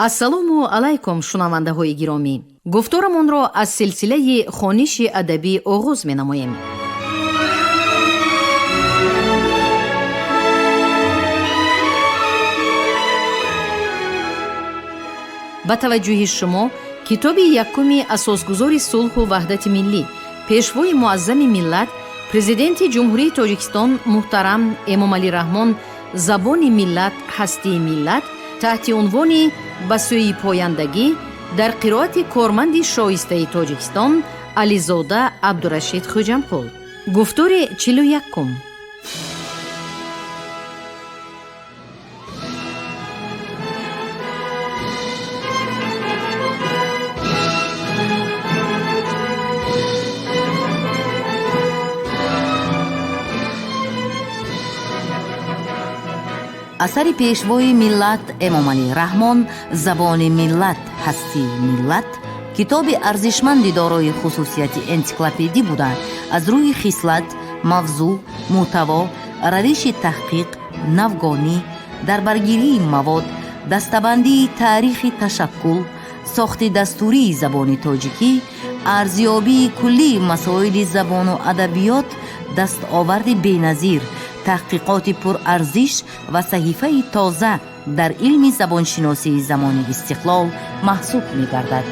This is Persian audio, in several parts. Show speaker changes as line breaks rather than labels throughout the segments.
ассалому алайкум шунавандаҳои гиромӣ. гуфторамонро аз силсилаи хониши адабӣ оғоз менамоем. ба таваҷҷӯҳи шумо китоби якуми асосгузори сулҳу ваҳдати миллӣ, пешвои муаззами миллат, президенти ҷумҳурии Тоҷикистон муҳтарам Эмомалӣ Раҳмон забони миллат ҳастии миллат таҳти унвони ба сӯи пояндагӣ дар қироати корманди шоистаи Тоҷикистон Ализода Абдурашид Хоҷамқул. гуфтори 41.
асари пешвои миллат Эмомалӣ Раҳмон забони миллат ҳастии миллат китоби арзишманди дорои хусусияти энциклопедӣ буда аз рӯи хислат, мавзӯъ, муҳтаво, равиши таҳқиқ, навгонӣ, дарбаргирии мавод, дастабандии таърихи ташаккул, сохти дастурии забони тоҷикӣ, арзёбии куллии масоили забону адабиёт, дастоварди беназир, таҳқиқоти пурарзиш ва саҳифаи тоза дар илми забоншиносии замони истиқлол маҳсуб мегардад.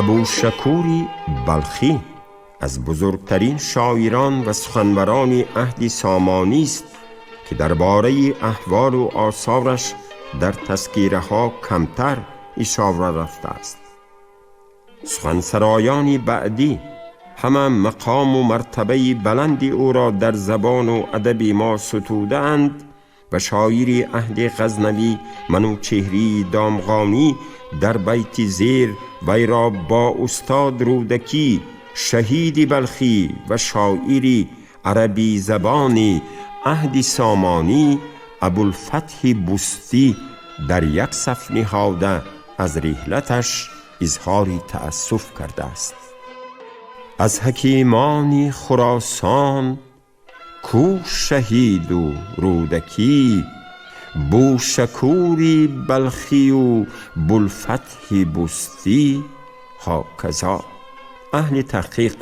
ابوشکور بلخی از بزرگترین شاعران و سخنوران عهد سامانی است که درباره احوال و آثارش در تذکیره ها کمتر اشاره رفته است. سخنسرایان بعدی همه مقام و مرتبه بلند او را در زبان و ادب ما ستودند و شاعر عهد غزنوی منوچهری دامغانی در بیت زیر وی را با استاد رودکی شهید بلخی و شاعری عربی زبانی عهد سامانی ابوالفتح بستی در یک صف نهاده از رحلتش اظهار تأسف کرده است. از حکیمان خراسان کو شهید و رودکی، بوشکوری بلخی و بوالفتح بستی هاکذا. اهل تحقیق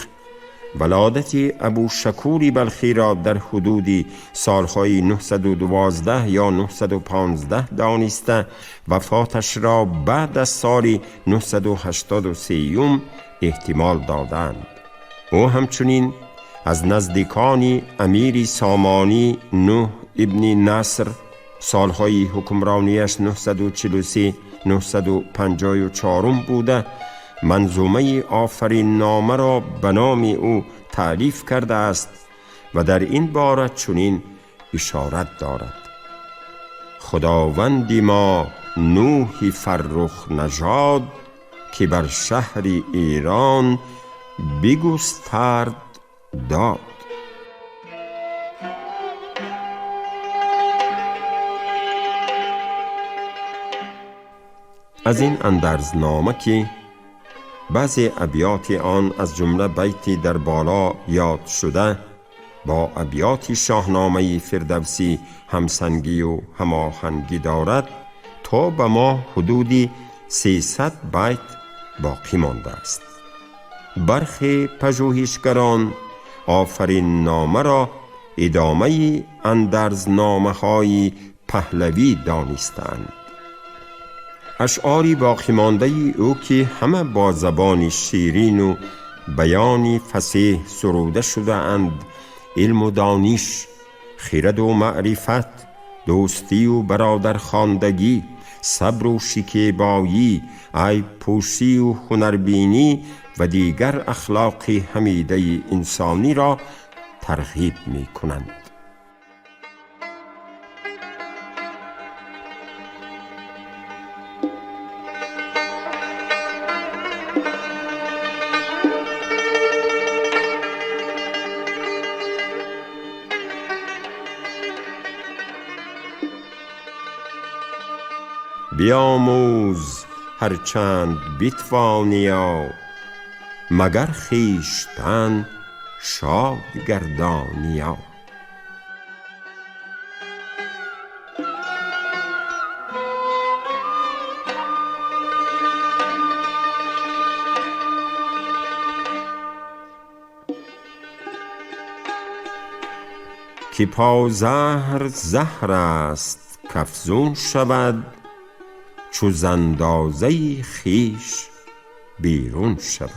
ولادت ابوشکور بلخی را در حدود سالهای 912 یا 915 دانسته، وفاتش را بعد از سال 983 احتمال دادند. او همچنین از نزدیکان امیر سامانی نوح ابن نصر سالهای حکمرانیش 943 954 بوده منظومه آفرین نامه را به نام او تألیف کرده است و در این باره چنین اشارت دارد: خداوندی ما نوح فرخ نژاد که بر شهر ایران بگسترد داد. از این اندرزنامه که بعضی ابیات آن از جمله بیتی در بالا یاد شده با ابیات شاهنامه فردوسی همسنگی و هماهنگی دارد، تا به ما حدود 300 بیت باقی مانده است. برخی پژوهشگران آفرین نامه را ادامه اندرزنامه های پهلوی دانستند. اشعاری باقی مانده او که همه با زبان شیرین و بیانی فصیح سروده شده اند، علم و دانش، خرد و معرفت، دوستی و برادرخواندگی، صبر و شکیبایی، عیب پوشی و هنربینی و دیگر اخلاق حمیده انسانی را ترغیب می کنند. بیاموز هرچند بیتوانیا، مگر خویشتن شاد گردانیا. که پازهر زهر است کافزون شود، چو ز اندازه خویش بیرون شود.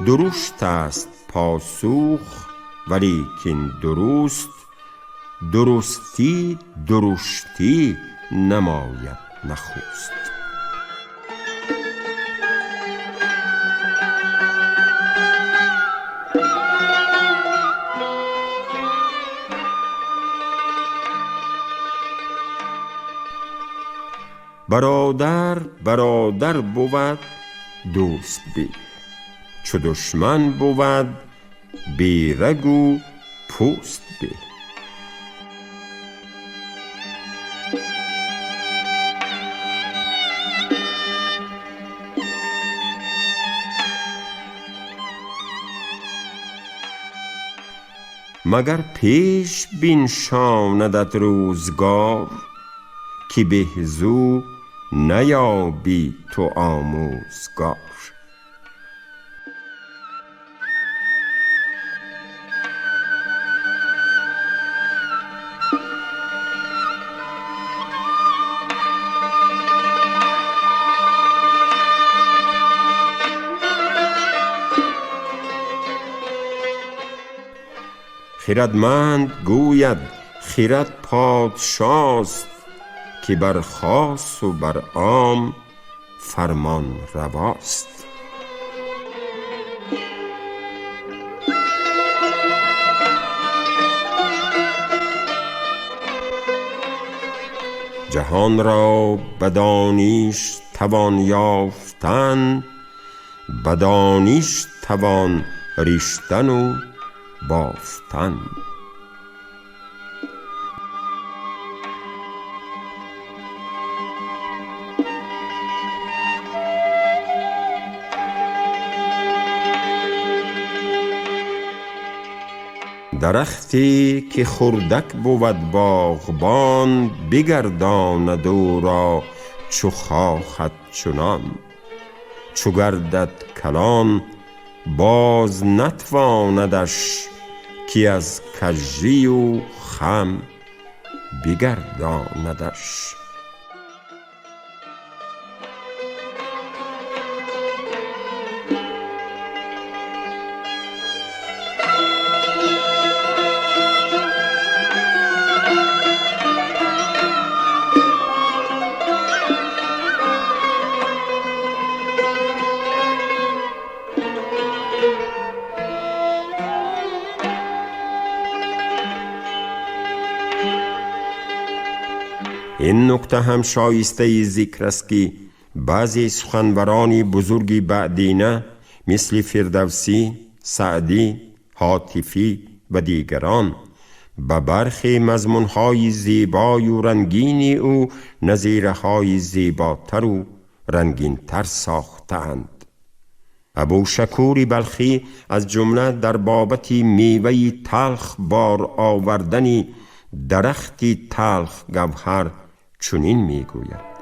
درشت است پاسوخ ولیکن درست، درستی درشتی نماید نخست. برادر برادر بود دوست بی، چو دشمن بود بی رگ و پوست بی. مگر پیش بنشاندت روزگار، که به زو نیابی تو آموزگار. خردمند گوید خرد پادشاست، که بر خاص و بر عام فرمان رواست. جهان را بدانیش توان یافتن، بدانیش توان ریشتن و بافتن. درختی که خردک بود باغبان، بگرداند او را چو خواهد چنان. چو گردد کلان باز نتواندش، که از کژی و خم بگرداندش. این نکته هم شایسته ذکر است که بعضی سخنوران بزرگی بعدینه مثل فردوسی، سعدی، حاتفی و دیگران به برخی مضمونهای زیبای و رنگین او نظیرهای زیباتر و رنگینتر ساختند. ابوشکور بلخی از جمله در بابت میوه تلخ بار آوردن درختی تلخ گوهر چنین میگوید: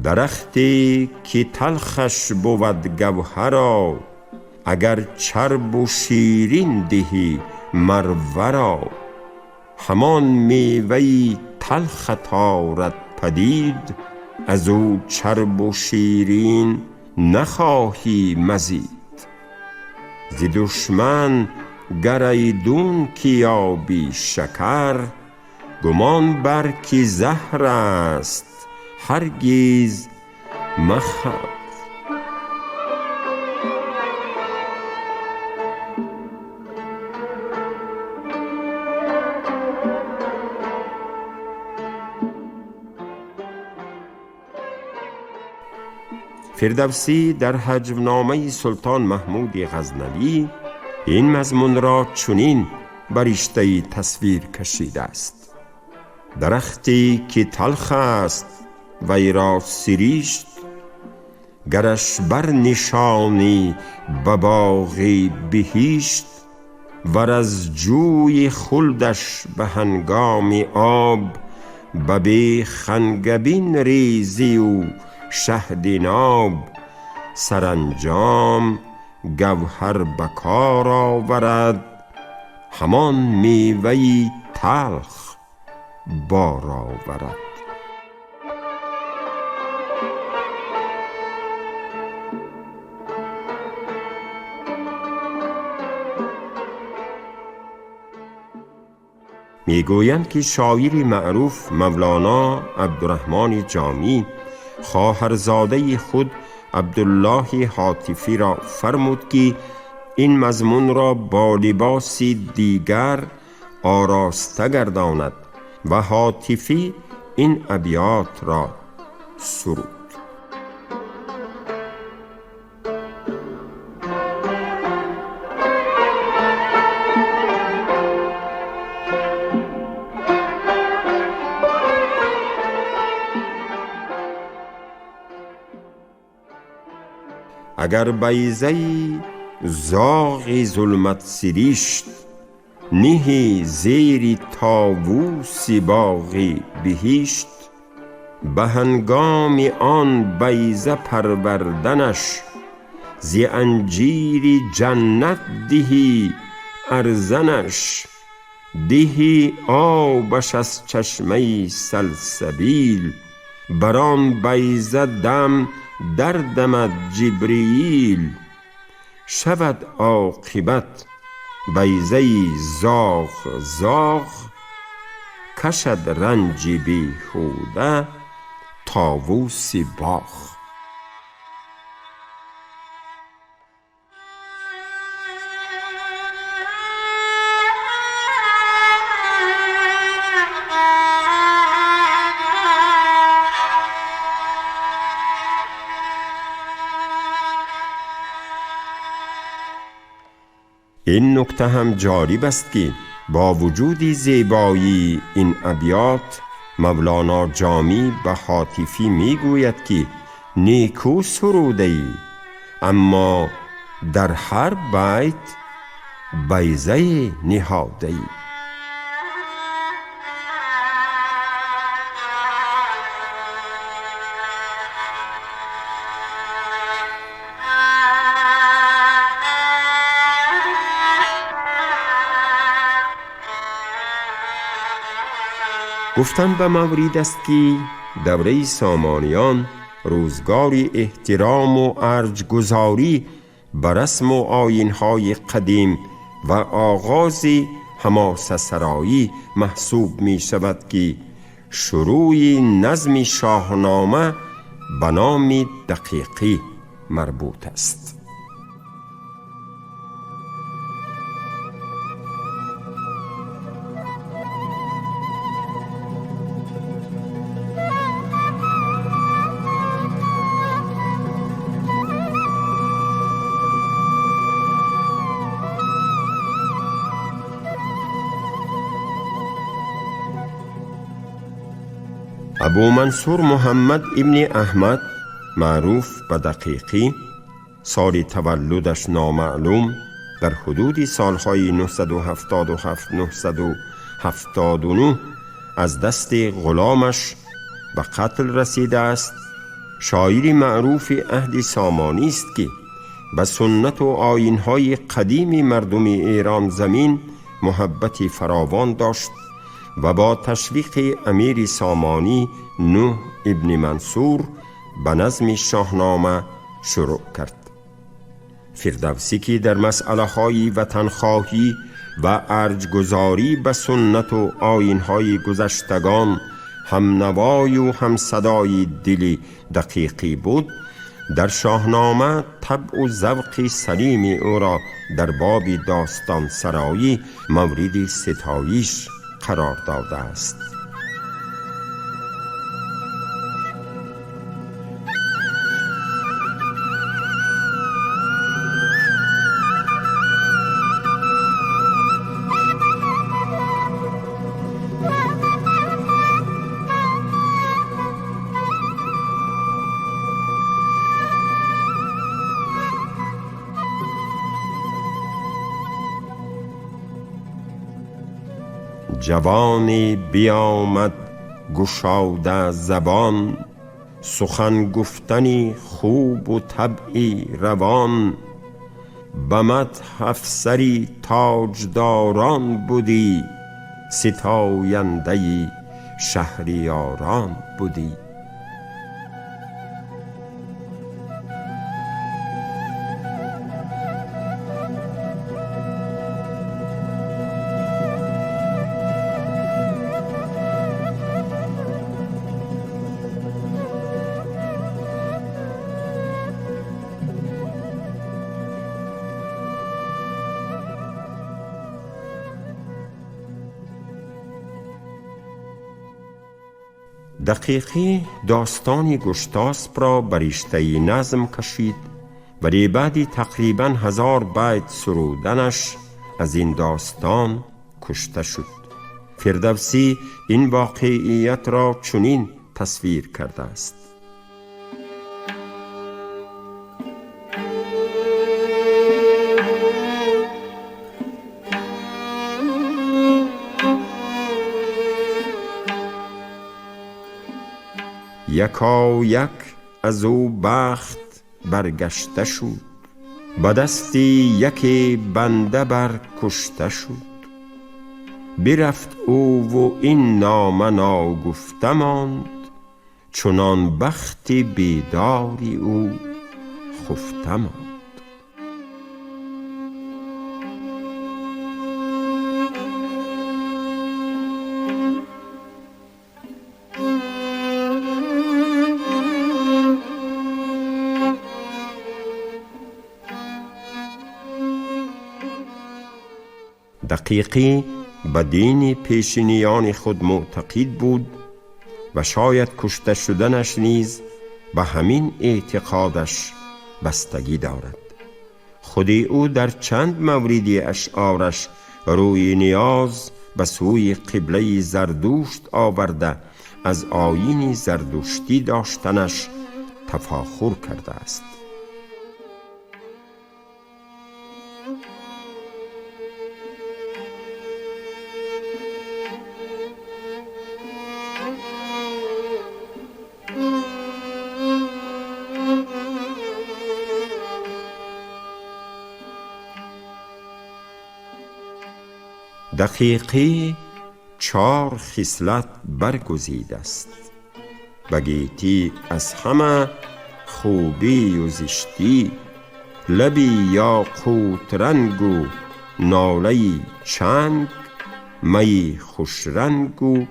درختی که تلخش بود گوهرا، اگر چرب و شیرین دهی مر ورا. همان میوه تلخت آرد پدید، از او چرب و شیرین نخواهی مزید. ز دشمن گر ایدون که یابی شکر، گمان بر که زهر است هرگز مخب. فردوسی در هجونامه سلطان محمود غزنوی این مضمون را چنین بر رشته تصویر کشیده است: درختی که تلخ است وی را سریشت، گرش بر نشانی به باغ بهشت، ور از جوی خلدش به هنگام آب، به بیخنگبین ریزی و شهد ناب، سرانجام گوهر بکار آورد، همان میوه‌ای تلخ بار آورد. میگویند که شاعری معروف مولانا عبدالرحمن جامی خواهرزاده خود عبدالله حاتفی را فرمود که این مضمون را با لباسی دیگر آراسته گرداند و حاتفی این ابیات را سرود: اگر بیضه‌ای زاغ ظلمت سریشت، نهی زیر طاووس باغ بهشت، به هنگام آن بیضه پروردنش، ز انجیر جنت دهی ارزنش، دهی آبش از چشمه سلسبیل، بران بیضه دم در دمد جبرییل، شود عاقبت بیضه زاغ زاغ، کشد رنج بیهوده طاووس باغ. این نکته هم جالب است که با وجود زیبایی این ابیات، مولانا جامی به حاتفی میگوید که نیکو سروده ای، اما در هر بیت بیضه نهاده ای. گفتن به مورید است که دوره سامانیان روزگاری احترام و ارجگذاری به رسم و آیین‌های قدیم و آغاز حماسه سرایی محسوب می شود که شروع نظم شاهنامه به نام دقیقی مربوط است. ابو منصور محمد ابن احمد معروف به دقیقی، سال تولدش نامعلوم، در حدود سالهای 977-979 از دست غلامش به قتل رسیده است. شاعری معروف اهل سامانی است که به سنت و آیین‌های قدیم مردم ایران زمین محبت فراوان داشت و با تشویق امیر سامانی نوح ابن منصور به نظم شاهنامه شروع کرد. فردوسی که در مسئله های وطنخواهی و ارجگذاری به سنت و آیین‌های گذشتگان هم نوای و هم صدای دلی دقیقی بود، در شاهنامه طبع و ذوق سلیم او را در باب داستان سرایی مورد ستایش قرار داده است. جوانی بیامد گشاده زبان، سخن گفتنی خوب و طبعی روان. به مدح افسری تاجداران بودی، ستاینده شهریاران بودی. دقیقی داستانی گشتاسپ را بر رشته نظم کشید، ولی بعد تقریباً 1000 بیت سرودنش از این داستان کشته شد. فردوسی این واقعیت را چنین تصویر کرده است: یکا یک از او بخت برگشته شد، به دستی یکی بنده بر کشته شد. برفت او و این نامه ناگفته ماند، چنان بخت بیداری او خفته ماند. دقیقی به دین پیشینیان خود معتقد بود و شاید کشته شدنش نیز به همین اعتقادش بستگی دارد. خودی او در چند موردی اشعارش روی نیاز به سوی قبله زردوشت آورده از آیین زردشتی داشتنش تفاخر کرده است. دقیقی 4 خصلت برگزید است: بگیتی از همه خوبی و زشتی، لبی یاقوت رنگ و ناله چنگ، می خوش رنگ و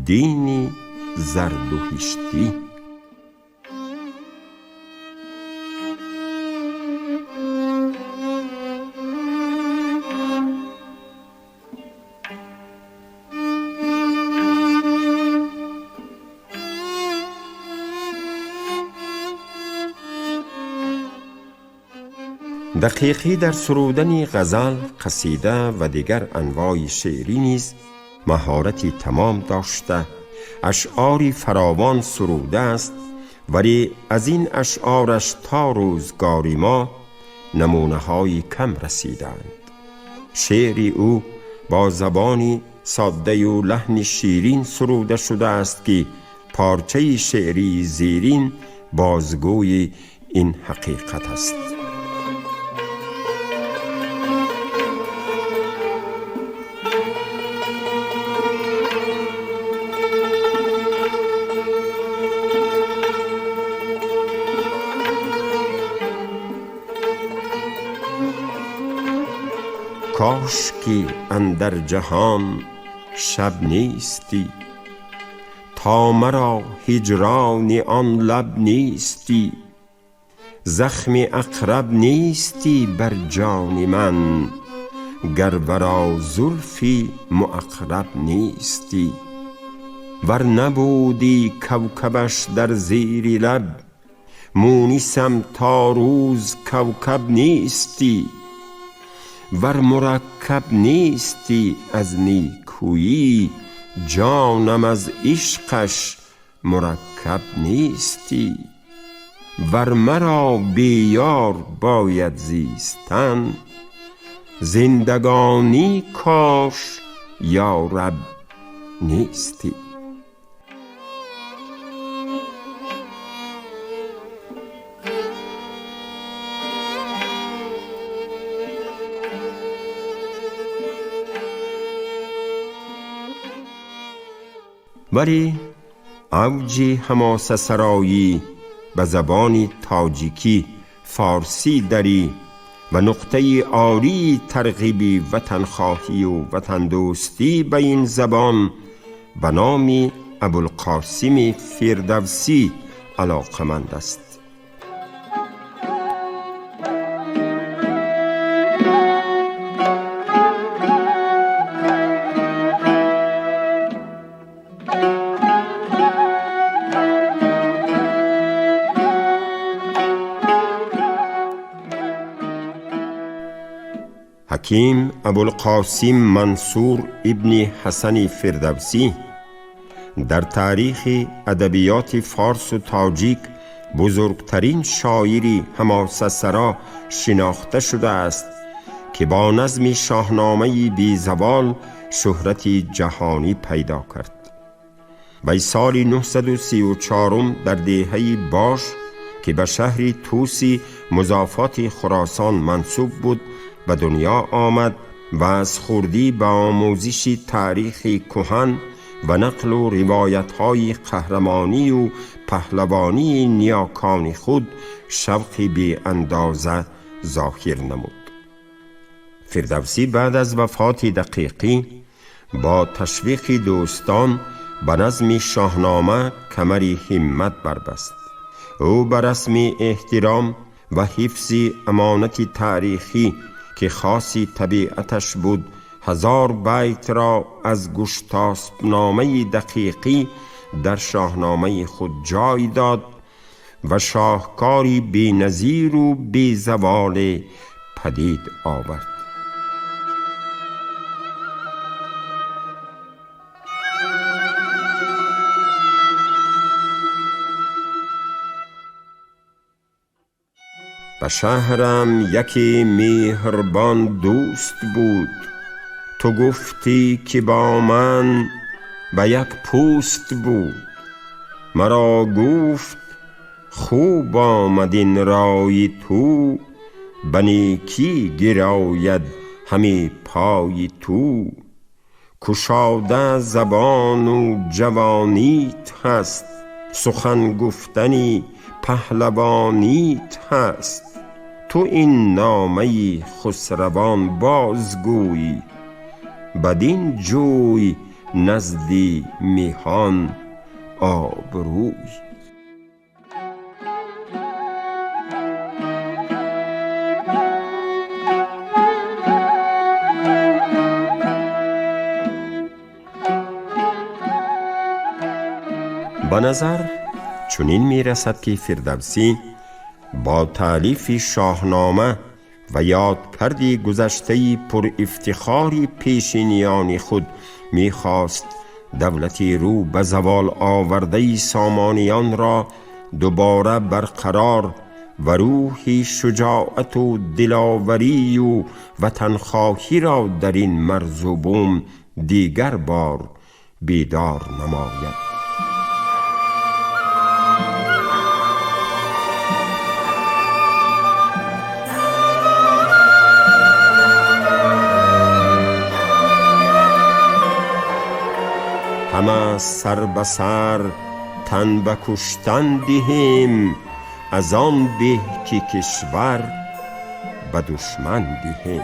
دینی زرد و هشتی. دقیقی در سرودن غزل، قصیده و دیگر انواع شعری نیز مهارتی تمام داشته اشعاری فراوان سروده است، ولی از این اشعارش تا روزگار ما نمونه‌های کم رسیدند. شعری او با زبانی ساده و لحن شیرین سروده شده است که پارچه شعری زیرین بازگوی این حقیقت است. کاش که اندر جهان شب نیستی، تا مرا هجران آن لب نیستی. زخم اقرب نیستی بر جان من، گر ورا زلفی معقرب نیستی. ور نبودی کوکبش در زیر لب، مونسم تا روز کوکب نیستی. ور مرکب نیستی از نیکویی، جانم از عشقش مرکب نیستی. ور مرا بی یار باید زیستن، زندگانی کاش یارب نیستی. ولی اوج حماسه سرایی به زبان تاجیکی فارسی دری و نقطه عالی ترغیبی وطنخواهی و وطن دوستی به این زبان به نام ابوالقاسم فردوسی علاقمند است. حکیم ابوالقاسم منصور ابن حسن فردوسی در تاریخ ادبیات فارس و تاجیک بزرگترین شاعری حماسه سرا شناخته شده است که با نظم شاهنامه بی زوال شهرت جهانی پیدا کرد. و سال 934 در دهه باش که به شهر توسی مضافات خراسان منصوب بود به دنیا آمد و از خردی به آموزش تاریخ کهن و نقل و روایت‌های قهرمانی و پهلوانی نیاکان خود شوقی بی اندازه ظاهر نمود. فردوسی بعد از وفات دقیقی با تشویق دوستان به نظم شاهنامه کمری همت بربست. او به رسم احترام و حفظ امانت تاریخی که خاصی طبیعتش بود 1000 بیت را از گشتاسب‌نامه دقیقی در شاهنامه خود جای داد و شاهکاری بی نظیر و بی زوال پدید آورد. به شهرم یکی مهربان دوست بود، تو گفتی که با من به یک پوست بود. مرا گفت خوب آمد این رای تو، به نیکی گراید همی پای تو. کشاده زبان و جوانیت هست، سخن گفتنی پهلوانیت هست. تو این نامه خسروان بازگوی، بدین جوی نزدی میهان آبروی. به نظر چنین می رسد که فردوسی با تالیف شاهنامه و یادکردی گذشته پر افتخاری پیشینیان خود می خواست دولتی رو به زوال آورده سامانیان را دوباره برقرار و روحی شجاعت و دلاوری و وطنخواهی را در این مرز و بوم دیگر بار بیدار نماید. همه سر به سر تن به کشتن دهیم، از آن به که کشور به دشمن دهیم.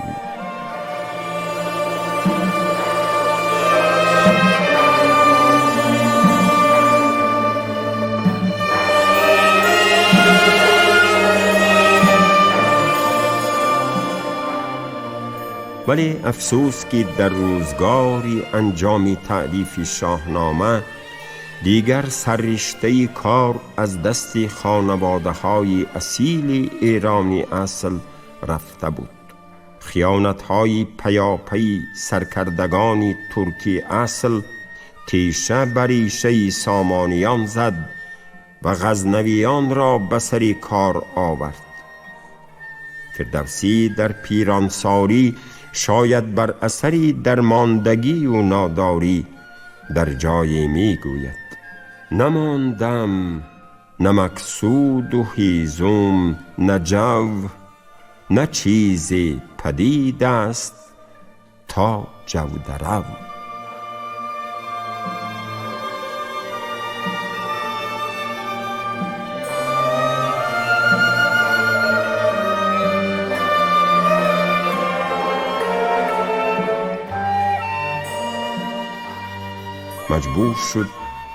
ولی افسوس که در روزگاری انجام تألیف شاهنامه دیگر سررشته کار از دست خانواده‌های اصیل ایرانی اصل رفته بود. خیانت‌های پیاپی سرکردگان ترکی اصل تیشه بر ریشه سامانیان زد و غزنویان را به سر کار آورد. فردوسی در پیرانساری شاید بر اثر درماندگی و ناداری در جای می گوید: نماندم نه مقصود و هیزم نه جو، نه چیزی پدید است تا جو درو. مجبور شد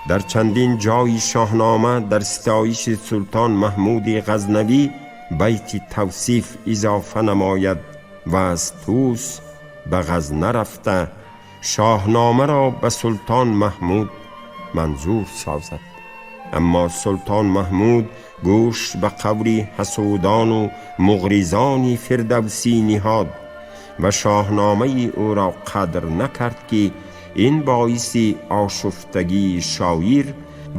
در چندین جای شاهنامه در ستایش سلطان محمود غزنوی بیت توصیف اضافه نماید و از طوس به غزنه رفته شاهنامه را به سلطان محمود منظور سازد. اما سلطان محمود گوش به قول حسودان و مغریزان فردوسی نهاد و شاهنامه او را قدر نکرد که این باعث آشفتگی شاعر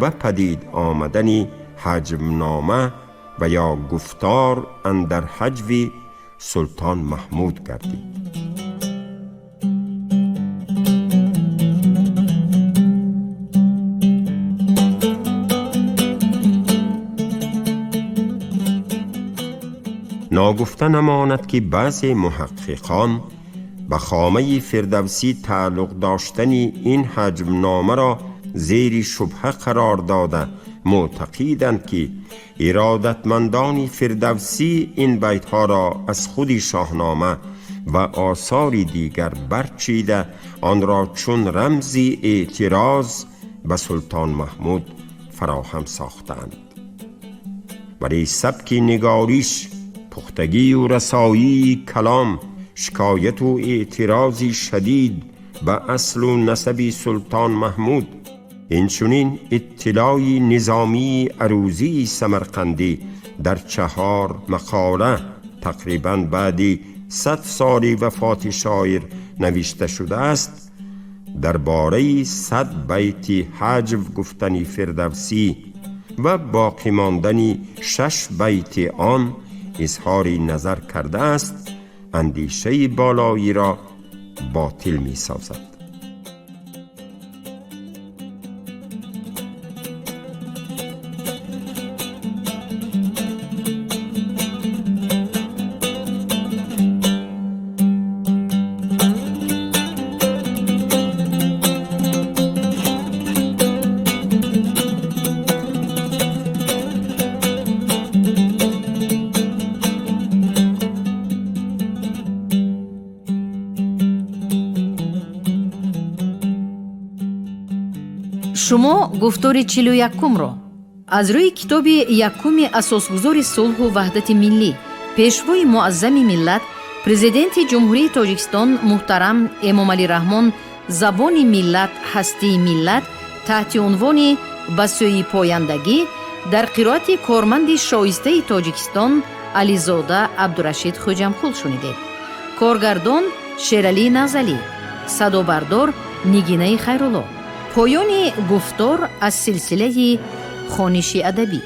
و پدید آمدن حجمنامه و یا گفتار اندر حجو سلطان محمود گردید. ناگفته نماند که بعضی محققان به خامه فردوسی تعلق داشتن این حجمنامه را زیر شبهه قرار داده معتقدند که ارادتمندان فردوسی این بیتها را از خود شاهنامه و آثار دیگر برچیده آن را چون رمزی اعتراض به سلطان محمود فراهم ساختند. ولی سبک نگاریش، پختگی و رسایی کلام، شکایت و اعتراضی شدید به اصل و نسب سلطان محمود، اینچنین اطلاع نظامی عروضی سمرقندی در 4 مقاله تقریباً بعد 100 سال وفات شاعر نوشته شده است. درباره 100 بیت حجو گفتن فردوسی و باقی ماندن 6 بیت آن اظهار نظر کرده است، اندیشه بالایی را باطل می سازد.
шумо гуфтори 41-ро аз рӯи китоби якуми асосгузори сулҳу ваҳдати миллӣ, пешвои муаззами миллат, президенти ҷумҳурии тоҷикистон муҳтарам эмомалӣ раҳмон забони миллат ҳастии миллат таҳти унвони ба сӯи пояндагӣ дар қироати корманди шоистаи тоҷикистон ализода абдурашид хоҷамқул шунидед. коргардон шералӣ назалӣ, садобардор нигинаи хайрулло. پایان گفتار از سلسله خوانش ادبی.